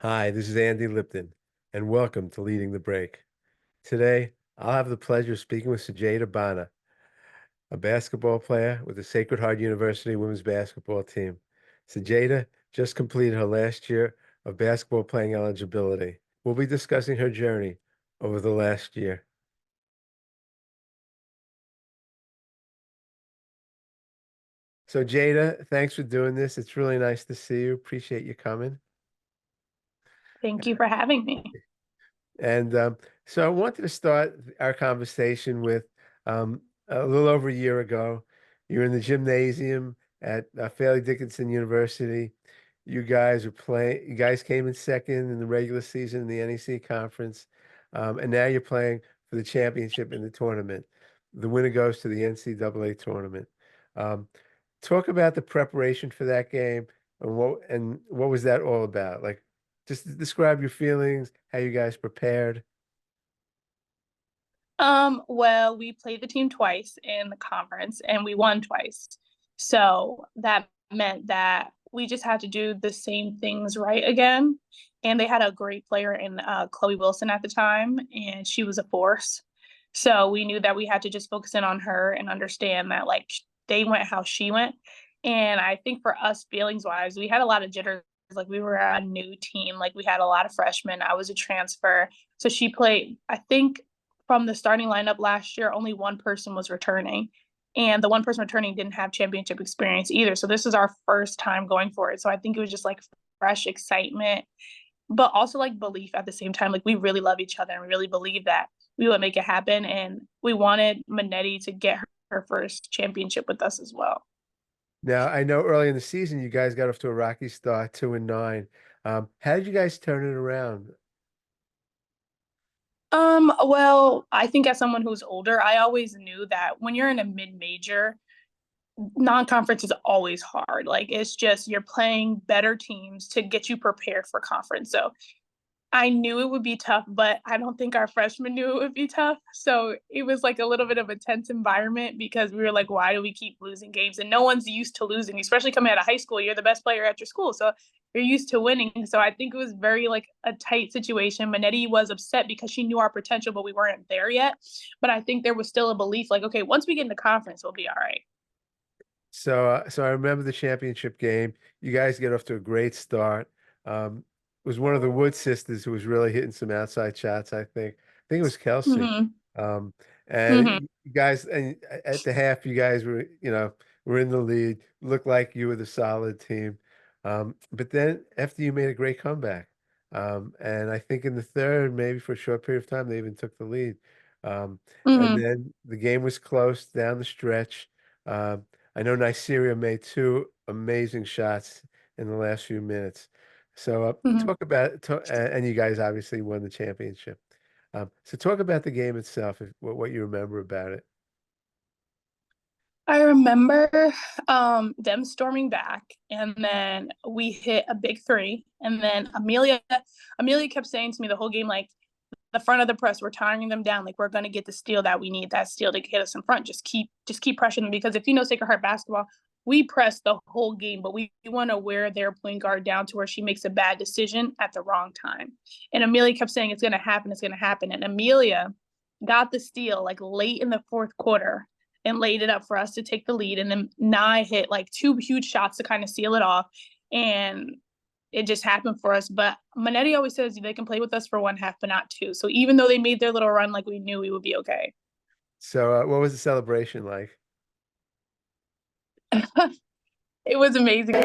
Hi, this is Andy Lipton, and welcome to Leading the Break. Today, I'll have the pleasure of speaking with Sajada Bonner, a basketball player with the Sacred Heart University women's basketball team. Sajada just completed her last year of basketball playing eligibility. We'll be discussing her journey over the last year. So, Jada, thanks for doing this. It's really nice to see you. Appreciate you coming. Thank you for having me. And so I wanted to start our conversation with a little over a year ago. You're in the gymnasium at Fairleigh Dickinson University. You guys are playing. You guys came in second in the regular season in the NEC conference, and now you're playing for the championship in the tournament. The winner goes to the NCAA tournament. Um, Talk about the preparation for that game and what was that all about? Like, just describe your feelings, how you guys prepared. Well, we played the team twice in the conference and we won twice. So that meant that we just had to do the same things right again. And they had a great player in Chloe Wilson at the time, and she was a force. So we knew that we had to just focus in on her and understand that like they went how she went. And I think for us, feelings wise, we had a lot of jitters. Like we were a new team, like we had a lot of freshmen. I was a transfer. So she played, I think from the starting lineup last year, only one person was returning. And the one person returning didn't have championship experience either. So this is our first time going for it. So I think it was just like fresh excitement, but also like belief at the same time. Like we really love each other and we really believe that we would make it happen. And we wanted Mannetti to get her first championship with us as well. Now, I know early in the season you guys got off to a rocky start, 2-9. How did you guys turn it around? Well, I think as someone who's older, I always knew that when you're in a mid-major, non-conference is always hard. Like it's just you're playing better teams to get you prepared for conference. So I knew it would be tough, but I don't think our freshmen knew it would be tough. So it was like a little bit of a tense environment because we were like, why do we keep losing games? And no one's used to losing, especially coming out of high school. You're the best player at your school. So you're used to winning. So I think it was very like a tight situation. Manetti was upset because she knew our potential, but we weren't there yet. But I think there was still a belief like, okay, once we get into conference, we'll be all right. So I remember the championship game. You guys get off to a great start. It was one of the Wood sisters who was really hitting some outside shots, I think. I think it was Kelsey. Mm-hmm. Um, Mm-hmm. and you guys, and at the half, you guys were in the lead. Looked like you were the solid team. But then after you made a great comeback, and I think in the third, maybe for a short period of time, they even took the lead. Um, and Mm-hmm. then the game was close down the stretch. Um, I know Nigeria made two amazing shots in the last few minutes. So Mm-hmm. talk about, and you guys obviously won the championship. So talk about the game itself, what you remember about it. I remember them storming back, and then we hit a big three, and then Amelia kept saying to me the whole game like the front of the press, we're tiring them down, like we're gonna get the steal that we need, that steal to hit us in front. Just keep pressuring them because if you know Sacred Heart basketball, we press the whole game, but we want to wear their point guard down to where she makes a bad decision at the wrong time. And Amelia kept saying it's gonna happen, and Amelia got the steal like late in the fourth quarter and laid it up for us to take the lead. And then Nye hit like two huge shots to kind of seal it off. And it just happened for us. But Manetti always says they can play with us for one half, but not two. So even though they made their little run, like we knew we would be okay. So what was the celebration like? It was amazing.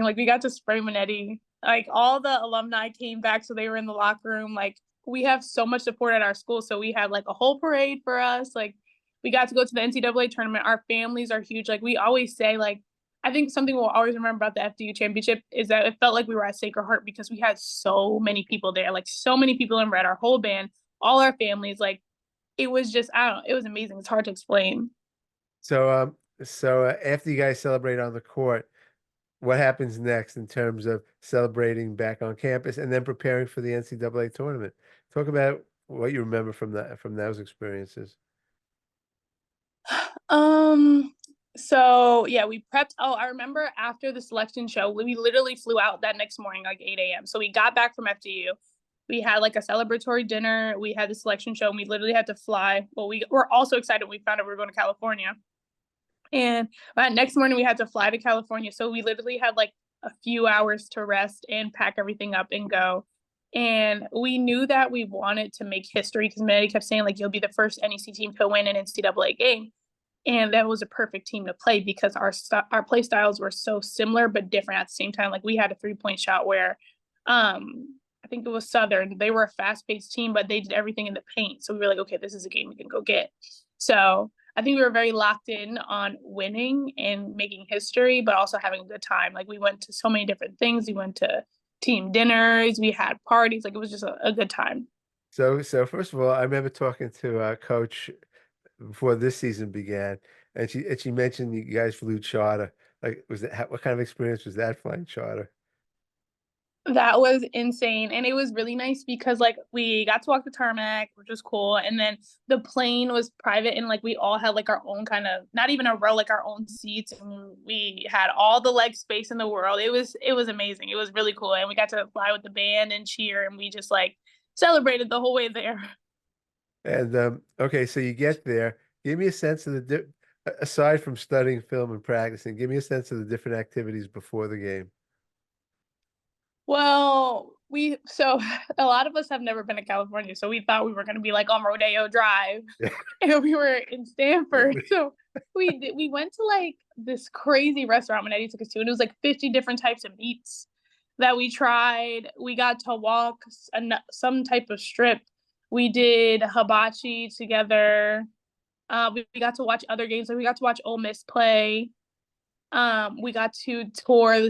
Like we got to spray Manetti. Like all the alumni came back, so they were in the locker room. Like we have so much support at our school, so we had like a whole parade for us. Like we got to go to the NCAA tournament. Our families are huge. Like we always say, like I think something we'll always remember about the FDU championship is that it felt like we were at Sacred Heart because we had so many people there, like so many people in red, our whole band, all our families. Like it was just, I don't know, it was amazing. It's hard to explain. So after you guys celebrate on the court, what happens next in terms of celebrating back on campus and then preparing for the NCAA tournament? Talk about what you remember from those experiences. Um, so yeah, we prepped. Oh, I remember after the selection show, we literally flew out that next morning, like 8 a.m. So we got back from FDU. We had like a celebratory dinner. We had the selection show, and we literally had to fly. Well, we were also excited when we found out we were going to California. And that next morning we had to fly to California. So we literally had like a few hours to rest and pack everything up and go. And we knew that we wanted to make history because Manny kept saying like you'll be the first NEC team to win an NCAA game. And that was a perfect team to play because our play styles were so similar but different at the same time. Like we had a 3-point shot where I think it was Southern. They were a fast-paced team, but they did everything in the paint. So we were like, okay, this is a game we can go get. So I think we were very locked in on winning and making history, but also having a good time. Like we went to so many different things. We went to team dinners, we had parties. Like it was just a good time. So first of all, I remember talking to Coach before this season began, and she mentioned you guys flew charter. Like, what kind of experience was that flying charter? That was insane. And it was really nice because like we got to walk the tarmac, which was cool. And then the plane was private and like we all had like our own kind of not even a row, like our own seats. And we had all the leg space in the world. It was amazing. It was really cool. And we got to fly with the band and cheer and we just like celebrated the whole way there. And okay, so you get there. Give me a sense of aside from studying film and practicing, give me a sense of the different activities before the game. Well, so a lot of us have never been to California, so we thought we were going to be like on Rodeo Drive, and we were in Stanford. So we went to like this crazy restaurant when Eddie took us to, and it was like 50 different types of meats that we tried. We got to walk some type of strip. We did hibachi together. We got to watch other games. Like we got to watch Ole Miss play. We got to tour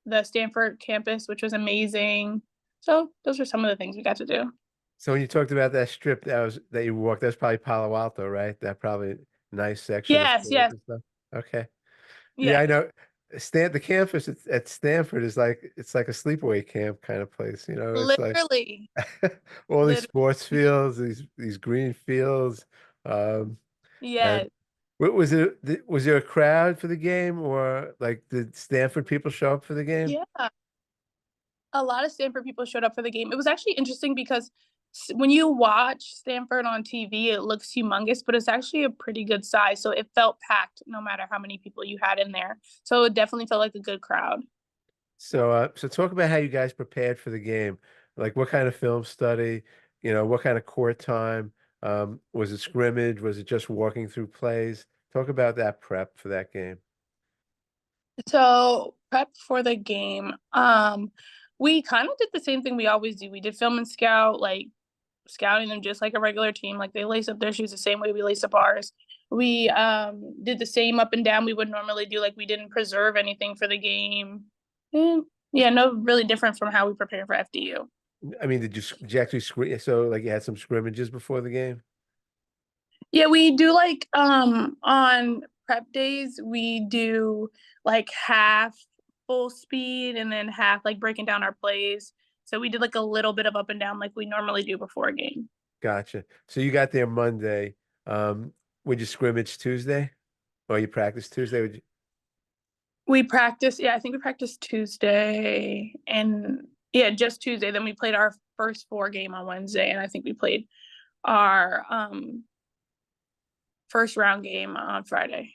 the Stanford campus, which was amazing. So those are some of the things we got to do. So when you talked about that strip that you walked, that's probably Palo Alto, right? That probably nice section of Yes, stores yes, and stuff. Okay. Yeah, I yes, know. The campus at Stanford is like it's like a sleepaway camp kind of place. It's like literally, all these literally, sports fields, these green fields. Um, and yes, was there a crowd for the game, or like did Stanford people show up for the game? yeah. A lot of Stanford people showed up for the game. It was actually interesting because when you watch Stanford on TV, it looks humongous, but it's actually a pretty good size. So it felt packed no matter how many people you had in there. So it definitely felt like a good crowd. So talk about how you guys prepared for the game. Like what kind of film study, what kind of court time? Was it scrimmage? Was it just walking through plays? Talk about that prep for that game. So prep for the game. We kind of did the same thing we always do. We did film and scout, like scouting them just like a regular team. Like they lace up their shoes the same way we lace up ours. We did the same up and down we would normally do. Like we didn't preserve anything for the game. And yeah, no really different from how we prepare for FDU. I mean, did you actually scrim? So like you had some scrimmages before the game? Yeah, we do like on prep days we do like half full speed and then half like breaking down our plays. So we did like a little bit of up and down like we normally do before a game. Gotcha. So you got there Monday. Um, would you scrimmage Tuesday? Or you practice Tuesday? Would you? We practiced, yeah, I think we practiced Tuesday and yeah, just Tuesday. Then we played our first four game on Wednesday, and I think we played our first round game on Friday.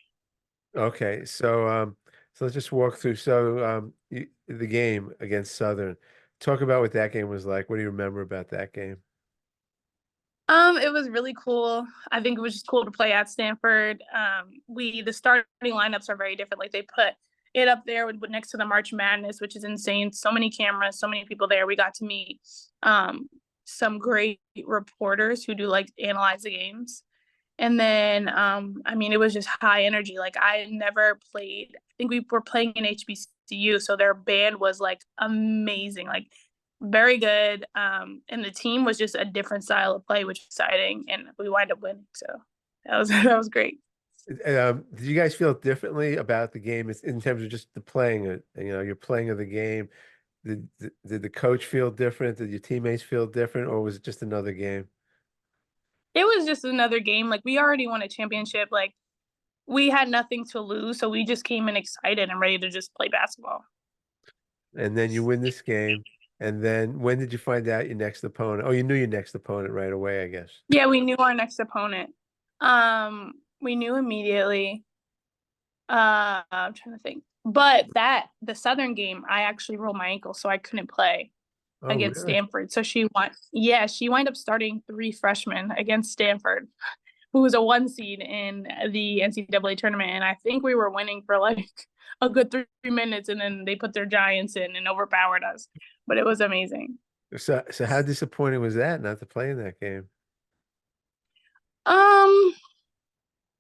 Okay. So let's just walk through. So the game against Southern. Talk about what that game was like. What do you remember about that game? It was really cool. I think it was just cool to play at Stanford. The starting lineups are very different. Like they put it up there with next to the March Madness, which is insane. So many cameras, so many people there. We got to meet some great reporters who do like analyze the games. And then, I mean, it was just high energy. Like I never played, I think we were playing in HBCU, so their band was like amazing, like very good. And the team was just a different style of play, which was exciting. And we wind up winning. So that was that was great. Did you guys feel differently about the game in terms of just the playing it? You know, your playing of the game. Did the coach feel different? Did your teammates feel different, or was it just another game? It was just another game. Like we already won a championship. Like we had nothing to lose, so we just came in excited and ready to just play basketball. And then you win this game. And then when did you find out your next opponent? Oh, you knew your next opponent right away, I guess. Yeah, we knew our next opponent. We knew immediately. I'm trying to think. But the Southern game, I actually rolled my ankle, so I couldn't play Oh, against really? Stanford. So she wound up starting 3 freshmen against Stanford, who was a 1 seed in the NCAA tournament. And I think we were winning for like a good 3 minutes, and then they put their giants in and overpowered us. But it was amazing. So how disappointing was that not to play in that game? Um,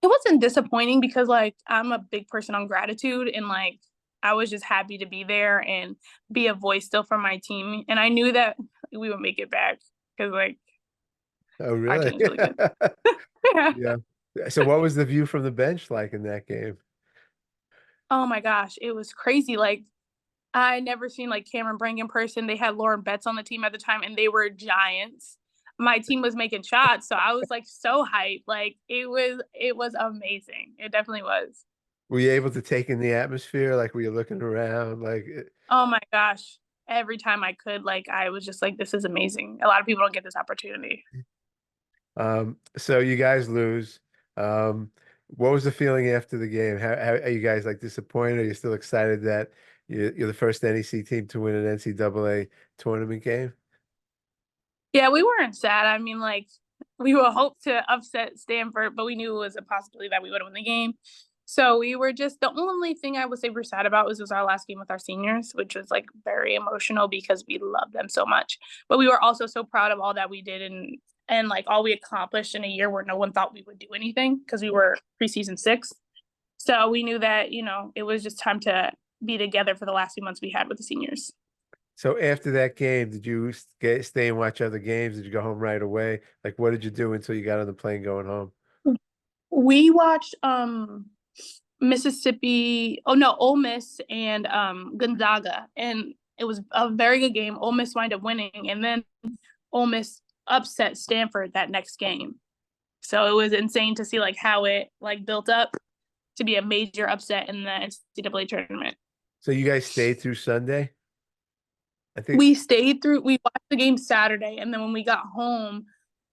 it wasn't disappointing because like I'm a big person on gratitude, and like I was just happy to be there and be a voice still for my team. And I knew that we would make it back because like Oh, our really? team is really good. Yeah. So what was the view from the bench like in that game? Oh my gosh, it was crazy. Like I never seen like Cameron Brink in person. They had Lauren Betts on the team at the time, and they were giants. My team was making shots, so I was like so hyped. Like it was amazing. It definitely was. Were you able to take in the atmosphere? Like, were you looking around? Oh my gosh. Every time I could, like I was just like, this is amazing. A lot of people don't get this opportunity. So you guys lose. What was the feeling after the game? How are you guys like disappointed? Are you still excited that you're the first NEC team to win an NCAA tournament game? Yeah, we weren't sad. I mean, like we would hope to upset Stanford, but we knew it was a possibility that we would win the game. So we were just the only thing I would say we're sad about was our last game with our seniors, which was like very emotional because we love them so much. But we were also so proud of all that we did and like all we accomplished in a year where no one thought we would do anything because we were preseason six. So we knew that, it was just time to be together for the last few months we had with the seniors. So after that game, did you stay and watch other games? Did you go home right away? Like, what did you do until you got on the plane going home? We watched Mississippi, oh no, Ole Miss and Gonzaga, and it was a very good game. Ole Miss wound up winning, and then Ole Miss upset Stanford that next game. So it was insane to see like how it like built up to be a major upset in the NCAA tournament. So you guys stayed through Sunday? I think. We watched the game Saturday, and then when we got home,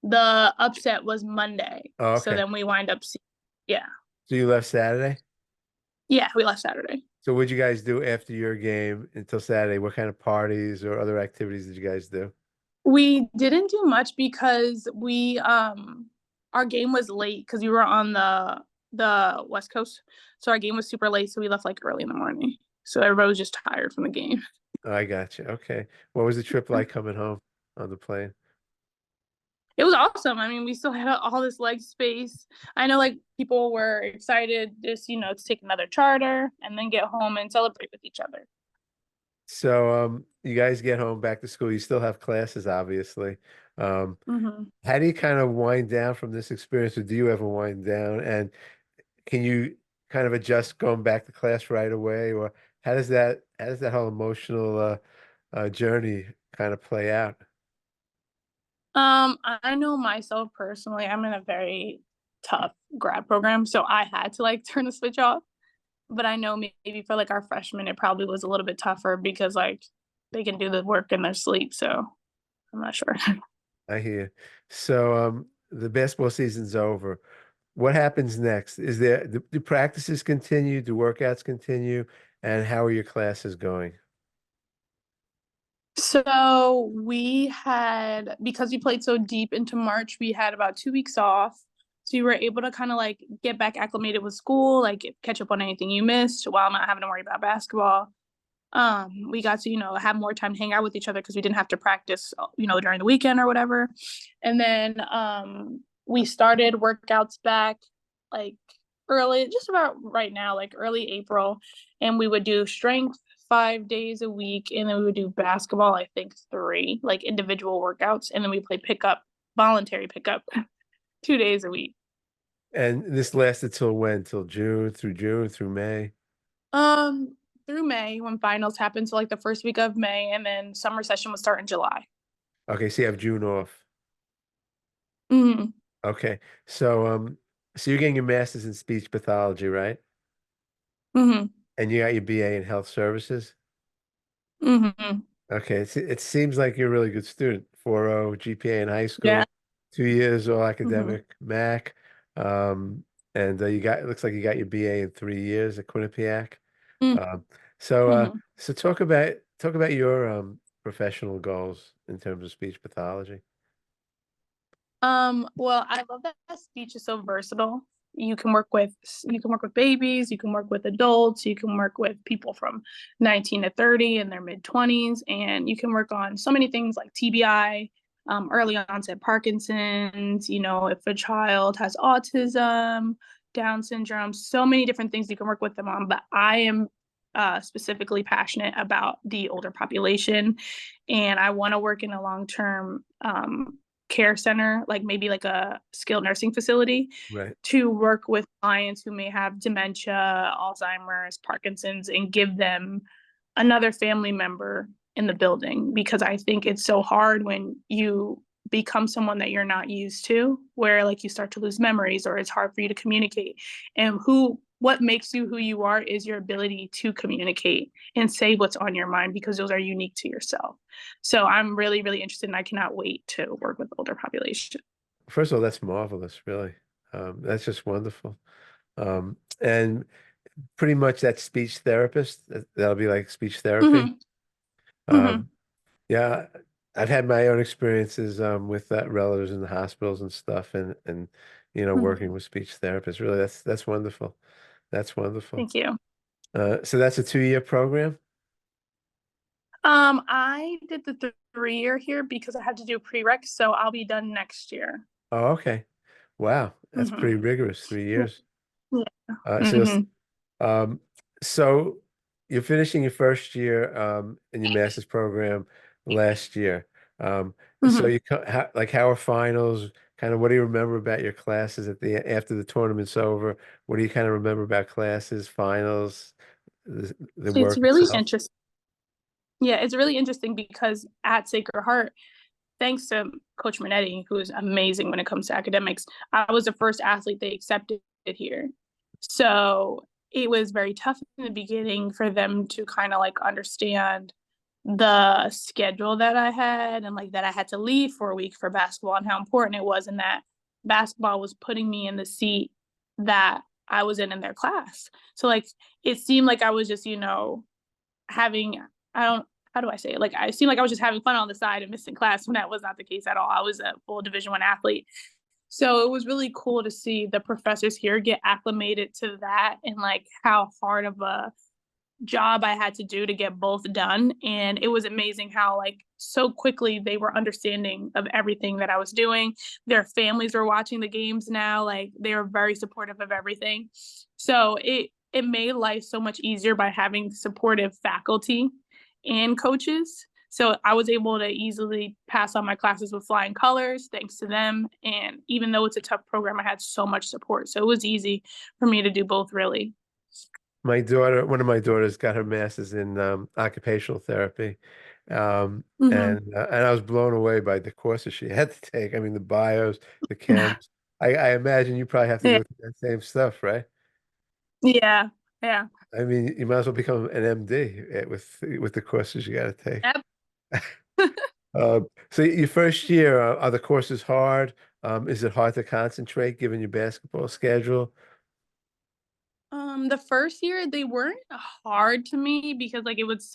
the upset was Monday. Oh, So okay. then we wind up, yeah, So you left Saturday? yeah, we left Saturday. So what'd you guys do after your game until Saturday? What kind of parties or other activities did you guys do? We didn't do much because we our game was late because we were on the West Coast. So our game was super late, so we left like early in the morning. So everybody was just tired from the game. Oh, I got you. Okay. What was the trip like coming home on the plane? It was awesome. I mean, we still had all this leg space. I know like people were excited just, to take another charter and then get home and celebrate with each other. So you guys get home back to school. You still have classes, obviously. Um, Hmm. how do you kind of wind down from this experience, or do you ever wind down? And can you kind of adjust going back to class right away, or how does that whole emotional journey kind of play out? I know myself personally, I'm in a very tough grad program, so I had to like turn the switch off. But I know maybe for like our freshmen, it probably was a little bit tougher because like they can do the work in their sleep. So I'm not sure. I hear. So the basketball season's over. What happens next? Do practices continue? Do workouts continue? And how are your classes going? So because we played so deep into March, we had about 2 weeks off. So you were able to kind of like get back acclimated with school, like catch up on anything you missed while not having to worry about basketball. We got to, have more time to hang out with each other because we didn't have to practice, during the weekend or whatever. And then we started workouts back like early, just about right now, like early April, and we would do strength 5 days a week, and then we would do basketball, I think three, like individual workouts, and then we play pickup, voluntary pickup, 2 days a week. And this lasted till when? Till June, through May? Um, through May when finals happened, so like the first week of May, and then summer session would start in July. Okay, so you have June off. Mm-hmm. Okay. So you're getting your master's in speech pathology, right? Mm-hmm. And you got your BA in health services? Mm-hmm. Okay. It seems like you're a really good student. 4.0 GPA in high Yeah. school, 2 years all Mm-hmm. academic, Mac. Um, and it looks like you got your BA in 3 years at Quinnipiac. Um, Mm-hmm. so talk about your professional goals in terms of speech pathology. Well, I love that speech is so versatile. You can work with babies, you can work with adults, you can work with people from 19 to 30 in their mid 20s, and you can work on so many things like TBI, early onset Parkinson's, if a child has autism, Down syndrome, so many different things you can work with them on. But I am specifically passionate about the older population, and I want to work in a long-term care center, like maybe like a skilled nursing facility, Right. to work with clients who may have dementia, Alzheimer's, Parkinson's, and give them another family member in the building, because I think it's so hard when you become someone that you're not used to, where like you start to lose memories or it's hard for you to communicate. And what makes you who you are is your ability to communicate and say what's on your mind, because those are unique to yourself. So I'm really, really interested, and I cannot wait to work with the older population. First of all, that's marvelous, really. That's just wonderful. And pretty much that speech therapist, that'll be like speech therapy. Mm-hmm. Mm-hmm. Um, yeah, I've had my own experiences with relatives in the hospitals and stuff, and Mm-hmm. working with speech therapists. Really, that's wonderful. That's wonderful. Thank you. So that's a 2-year program? I did the 3 year here because I had to do prereqs, so I'll be done next year. Oh, okay. Wow, that's Mm-hmm. pretty rigorous, 3 years. Yeah. Uh, so, Mm-hmm. um, so you're finishing your first year in your master's program last year. So Mm-hmm. how are finals? Kind of what do you remember about your classes after the tournament's over? What do you kind of remember about classes, finals, the It's work really itself? interesting. Yeah, it's really interesting because at Sacred Heart, thanks to Coach Mannetti, who is amazing when it comes to academics, I was the first athlete they accepted here. So it was very tough in the beginning for them to kind of like understand the schedule that I had, and like that I had to leave for a week for basketball, and how important it was, and that basketball was putting me in the seat that I was in their class. So like it seemed like I was just, having, I don't, how do I say it? Like I seemed like I was just having fun on the side and missing class, when that was not the case at all. I was a full Division 1 athlete. So it was really cool to see the professors here get acclimated to that, and like how hard of a job I had to do to get both done. And it was amazing how like so quickly they were understanding of everything that I was doing. Their families were watching the games now. Like they were very supportive of everything. So it made life so much easier by having supportive faculty and coaches. So I was able to easily pass on my classes with flying colors thanks to them. And even though it's a tough program, I had so much support. So it was easy for me to do both, really. One of my daughters got her master's in occupational therapy. Mm-hmm. And I was blown away by the courses she had to take. I mean, the bios, the chems. I imagine you probably have to Yeah. go through that same stuff, right? Yeah. Yeah. I mean, you might as well become an MD with the courses you got to take. Yep. So your first year, are the courses hard? Is it hard to concentrate given your basketball schedule? The first year they weren't hard to me, because like it was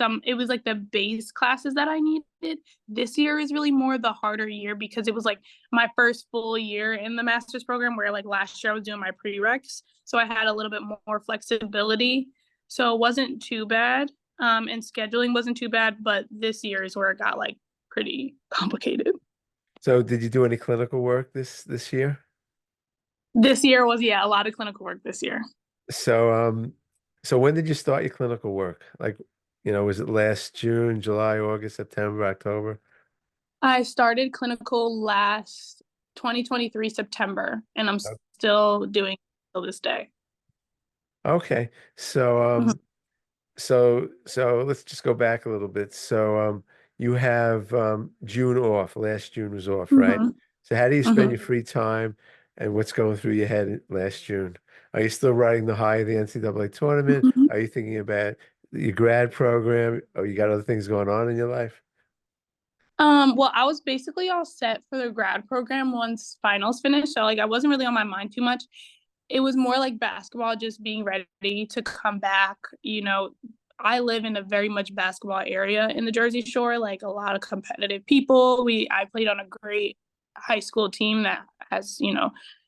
like the base classes that I needed. This year is really more the harder year, because it was like my first full year in the master's program, where like last year I was doing my prereqs. So I had a little bit more flexibility. So it wasn't too bad. And scheduling wasn't too bad, but this year is where it got like pretty complicated. So did you do any clinical work this year? This year was, yeah, a lot of clinical work this year. So, so when did you start your clinical work? Like, was it last June, July, August, September, October? I started clinical last 2023 September, and I'm still doing it till this day. Okay. So, Mhm, so let's just go back a little bit. So, you have June off. Last June was off, right? mhm, So how do you spend mhm, your free time and what's going through your head last June? Are you still riding the high of the NCAA tournament? mhm. Are you thinking about your grad program? Or you got other things going on in your life? Well, I was basically all set for the grad program once finals finished. So like I wasn't really on my mind too much. It was more like basketball, just being ready to come back. I live in a very much basketball area in the Jersey Shore, like a lot of competitive people. I played on a great high school team that has,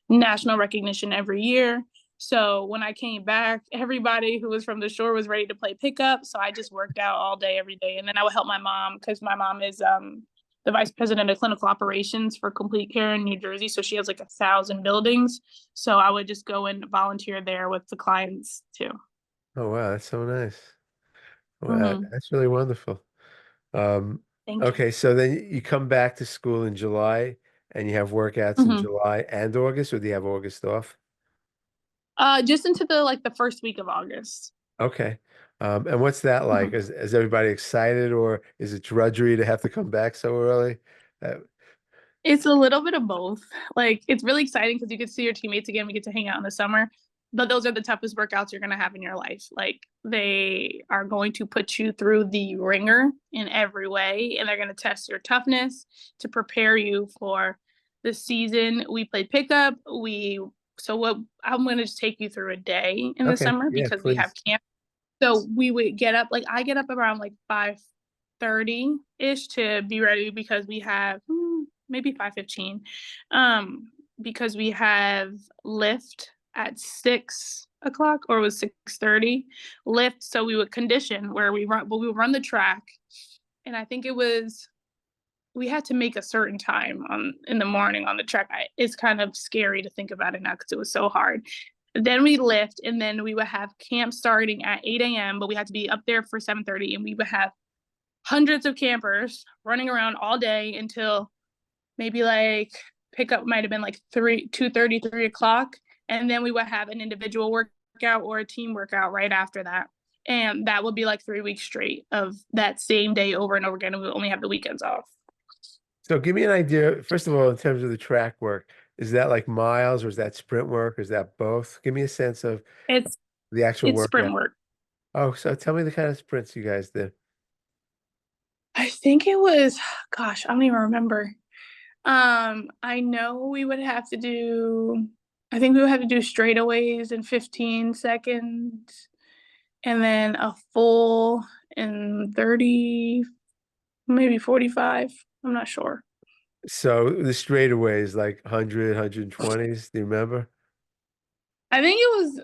national recognition every year. So when I came back, everybody who was from the shore was ready to play pickup. So I just worked out all day, every day. And then I would help my mom because my mom is the vice president of clinical operations for Complete Care in New Jersey. So she has like 1,000 buildings. So I would just go and volunteer there with the clients too. Oh wow, that's so nice. Wow, Mm-hmm. that's really wonderful. Um, Thank you. okay, so then you come back to school in July and you have workouts in Mm-hmm. July and August, or do you have August off? Just into the first week of August. Okay. And what's that like? Mm-hmm. Is everybody excited or is it drudgery to have to come back so early? Uh, It's a little bit of both. Like it's really exciting because you get to see your teammates again. We get to hang out in the summer, but those are the toughest workouts you're gonna have in your life. Like they are going to put you through the ringer in every way, and they're gonna test your toughness to prepare you for the season. We play pickup. What I'm gonna just take you through a day in the okay, summer yeah, because we have please. camp. So we would get up like I get up around like 5:30 ish to be ready because we have maybe 5:15, because we have lift at 6 o'clock or it was 6:30 lift. So we would condition where we would run the track, and I think it was we had to make a certain time on in the morning on the track. It's kind of scary to think about it now because it was so hard. Then we lift, and then we would have camp starting at 8 a.m., but we had to be up there for 7:30, and we would have hundreds of campers running around all day until maybe like pickup might have been like 2:30, 3 o'clock, and then we would have an individual workout or a team workout right after that. And that would be like 3 weeks straight of that same day over and over again. And we would only have the weekends off. So give me an idea, first of all, in terms of the track work, is that like miles or is that sprint work or is that both? Give me a sense of It's the actual it's workout. sprint work. Oh, so tell me the kind of sprints you guys did. I think it was, gosh, I don't even remember. I know we would have to do, I think we would have to do straightaways in 15 seconds and then a full in 30, maybe 45. I'm not sure. So the straightaways, like 100, 120s, do you remember? I think it was,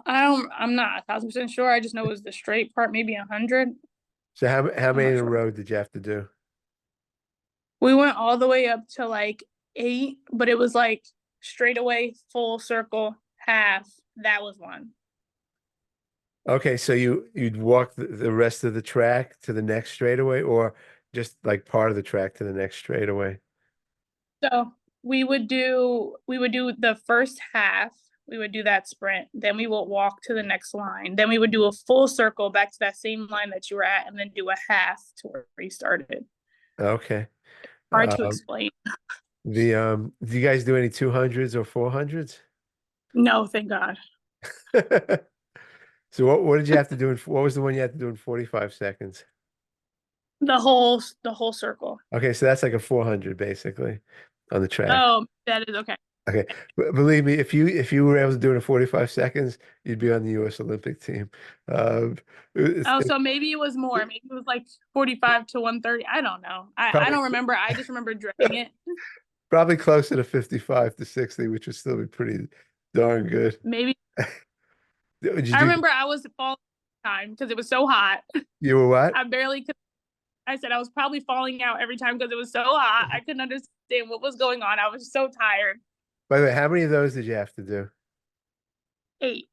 I'm not 1,000% sure. I just know it was the straight part, maybe 100. So how I'm many not in a sure. row did you have to do? We went all the way up to like 8, but it was like straightaway, full circle, half. That was one. Okay, so you'd walk the rest of the track to the next straightaway, or just like part of the track to the next straightaway. So we would do the first half. We would do that sprint. Then we will walk to the next line. Then we would do a full circle back to that same line that you were at, and then do a half to where you started. Okay. Hard to Um, explain. do you guys do any 200s or 400s? No, thank God. So what did you have to do what was the one you had to do in 45 seconds? The whole circle. Okay, so that's like a 400 basically on the track. Oh, that is okay. Okay, but believe me, if you were able to do it in 45 seconds, you'd be on the U.S. Olympic team. Um, it's, Oh, it's so maybe it was more. Maybe it was like 45 to 130. I don't know. I probably don't remember. I just remember dreading it. probably closer to 55 to 60, which would still be pretty darn good. Maybe Did you I do remember I was falling time because it was so hot. you were what? I barely could. I said I was probably falling out every time because it was so hot. I couldn't understand what was going on. I was so tired. By the way, how many of those did you have to do? 8.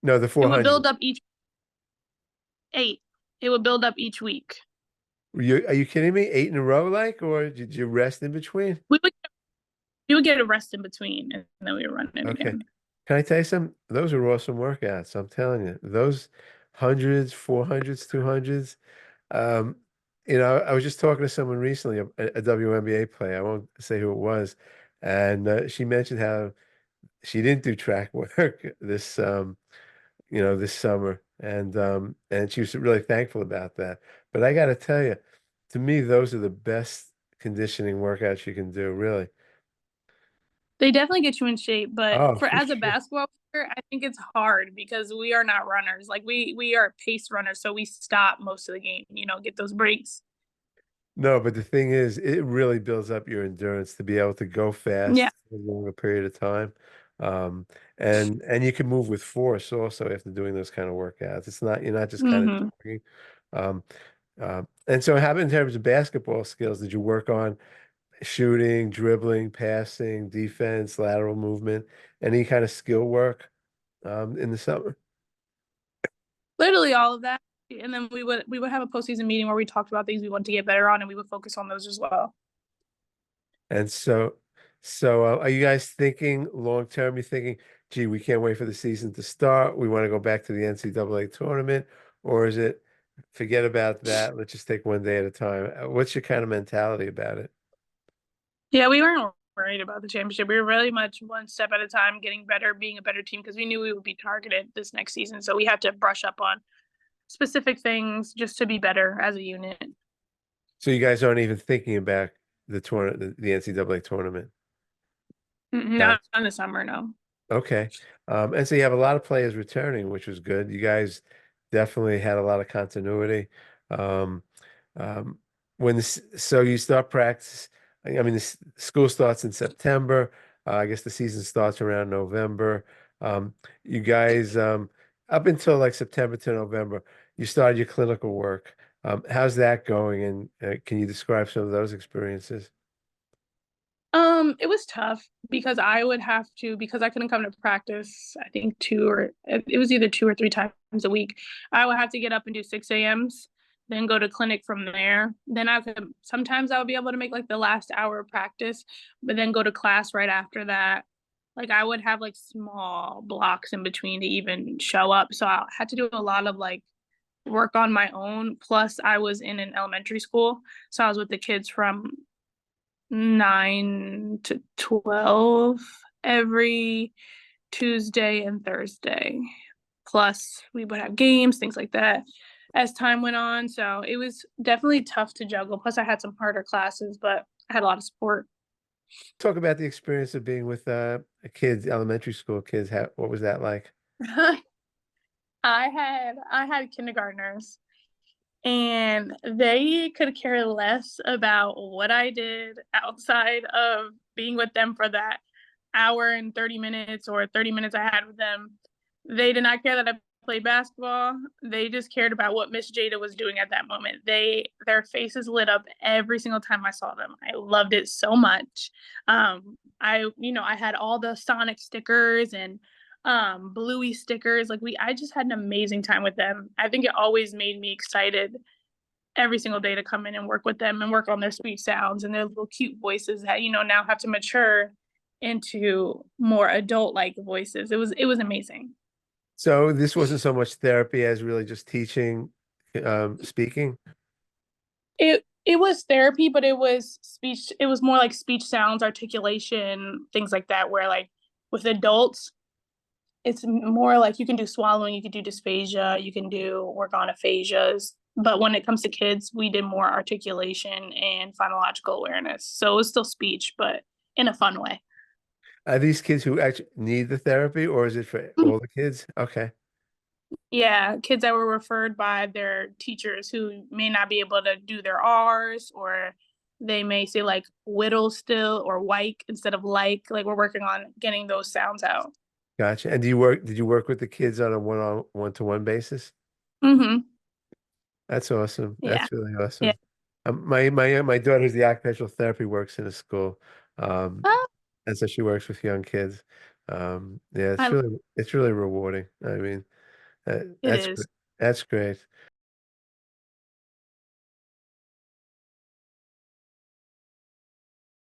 No, the It would 400. build up each 8. It would build up each week. Are you kidding me? 8 in a row, like, or did you rest in between? We would we would get a rest in between, and then we would run it Okay. again. Can I tell you something? Those are awesome workouts. I'm telling you, those hundreds, 400s, 200s. Um, I was just talking to someone recently, a WNBA player. I won't say who it was, and she mentioned how she didn't do track work this summer, and she was really thankful about that. But I got to tell you, to me, those are the best conditioning workouts you can do, really. They definitely get you in shape, but Oh, for for as a sure. basketball player, I think it's hard because we are not runners. Like we are pace runners, so we stop most of the game, get those breaks. No, but the thing is, it really builds up your endurance to be able to go Yeah. fast for a longer period of time. Um, and you can move with force also after doing those kind of workouts. It's not you're not just kind of Hmm. jogging. Um, and so how in terms of basketball skills, did you work on shooting, dribbling, passing, defense, lateral movement, any kind of skill work in the summer? Literally all of that. And then we would have a postseason meeting where we talked about things we want to get better on, and we would focus on those as well. And so are you guys thinking long term? You're thinking, gee, we can't wait for the season to start. We want to go back to the NCAA tournament, or is it forget about that? Let's just take one day at a time. What's your kind of mentality about it? Yeah, we weren't worried about the championship. We were really much one step at a time, getting better, being a better team because we knew we would be targeted this next season. So we had to brush up on specific things just to be better as a unit. So you guys aren't even thinking about the NCAA tournament. Not in the summer, no. Okay. And so you have a lot of players returning, which was good. You guys definitely had a lot of continuity. Um, um, so you start practice, I mean, school starts in September. I guess the season starts around November. You guys, up until like September to November, you started your clinical work. How's that going? And can you describe some of those experiences? It was tough because because I couldn't come to practice, I think it was either 2 or 3 times a week. I would have to get up and do 6 a.m.s, then go to clinic from there. Then sometimes I would be able to make like the last hour of practice, but then go to class right after that. Like I would have like small blocks in between to even show up. So I had to do a lot of like work on my own. Plus I was in an elementary school. So I was with the kids from 9 to 12 every Tuesday and Thursday. Plus, we would have games, things like that as time went on. So it was definitely tough to juggle. Plus, I had some harder classes, but I had a lot of support. Talk about the experience of being with kids, elementary school kids. What was that like? I had kindergartners, and they could care less about what I did outside of being with them for that hour and 30 minutes or 30 minutes I had with them. They did not care that I played basketball. They just cared about what Miss Jada was doing at that moment. Their faces lit up every single time I saw them. I loved it so much. I had all the Sonic stickers and Bluey stickers. I just had an amazing time with them. I think it always made me excited every single day to come in and work with them and work on their sweet sounds and their little cute voices that now have to mature into more adult like voices. It was amazing. So this wasn't so much therapy as really just teaching, speaking. It was therapy, but it was speech. It was more like speech sounds, articulation, things like that. Where like with adults, it's more like you can do swallowing, you can do dysphagia, you can do work on aphasias. But when it comes to kids, we did more articulation and phonological awareness. So it was still speech, but in a fun way. Are these kids who actually need the therapy, or is it for all the kids? Okay. Yeah, kids that were referred by their teachers who may not be able to do their R's, or they may say like whittle still or like instead of like we're working on getting those sounds out. Gotcha. And did you work with the kids on a one-to-one basis? Mm-hmm. That's awesome. Yeah. That's really Yeah. awesome. My daughter, who's the occupational therapy, works in a school. Um, Oh. And so she works with young kids. Yeah, I it's really rewarding. I mean, it is. that's great.